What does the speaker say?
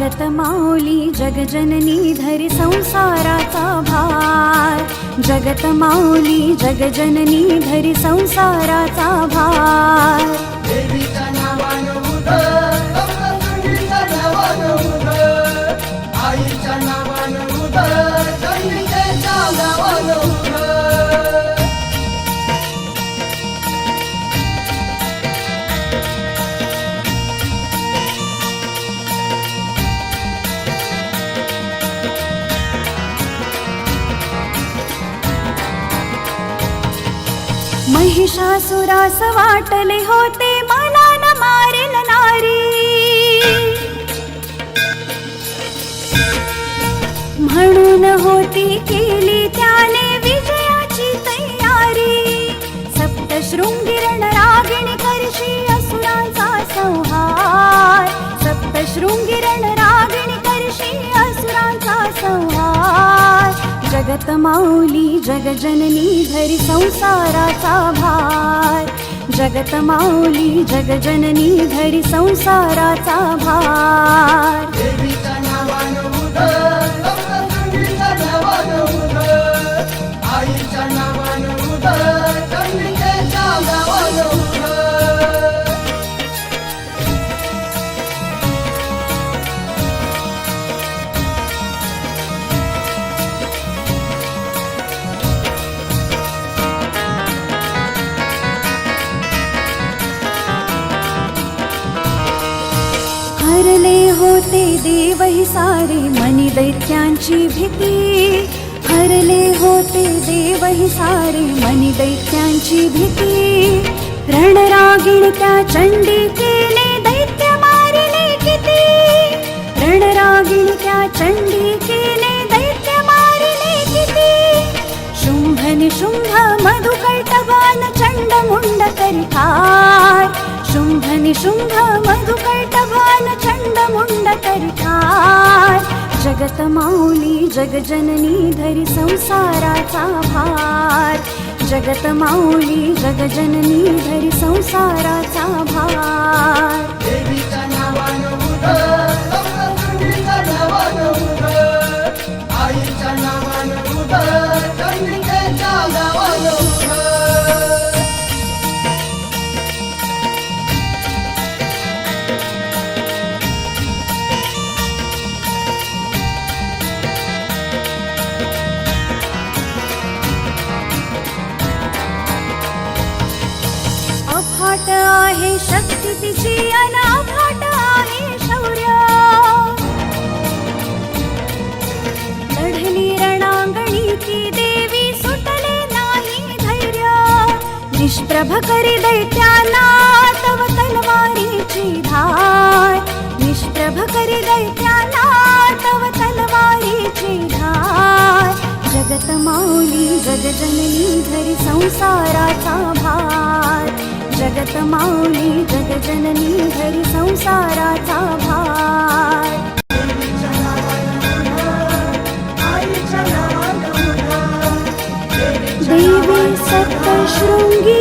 जगत माऊली जगजननी धरी संसाराचा भार, जगत माऊली जगजननी धरी संसाराचा भार. देवीच्या नावानं उधर, सप्तशृंगीच्या नावानं उधर, आईच्या नावानं उधर, चंडिकेच्या नावानं उधर. महिषासुरास वाटले होते मला न मारेल नारी, म्हणून होती केली त्याने विजयाची तयारी. सप्तशृंगी रणरागिणी करशी असुरांचा संहार, सप्तशृंगी रणरागिणी करशी असुरांचा संहार. जगत माऊली जगजननी धरी संसाराचा भार, जगत माऊली जगजननी धरी संसाराचा भार. देवीच्या नावानं उधर, सप्तशृंगीच्या नावानं उधर, आईच्या नावानं उधर, चंडिकेच्या नावानं उधर. हरले होते देवही सारे मनी दैत्यांची भीती, हरले होते देवही सारे मनी दैत्यांची भीती. रणरागिणी त्या चंडिकेने दैत्य मारले किती, रणरागिणी त्या चंडिकेने दैत्य मारले किती. शुंभ निशुंभ मधुकैटभान चंडमुंड करी ठार, शुंभ निशुंभ मधुकैटभान चंडमुंड करी ठार. जगत माऊली जगजननी धरी संसाराचा भार, जगत माऊली जगजननी धरी संसाराचा भार. देवीच्या नावानं उधर, सप्तशृंगीच्या नावानं उधर, आईच्या नावानं उधर, चंडिकेच्या नावानं उधर. अफाट आहे शक्ती तिची अन अफाट आहे शौर्य, लढली रणांगणी ती देवी सुटले नाही धैर्य. निष्प्रभ करी दैत्याला तव तलवारीची धार, निष्प्रभ करी दैत्याला तव तलवारीची धार. जगत माऊली जगजननी धरी संसाराचा भार, जगत माऊली जगजननी धरी संसाराचा भार. देवीच्या नावानं उधर, आईच्या नावानं उधर, देवी सप्तशृंगी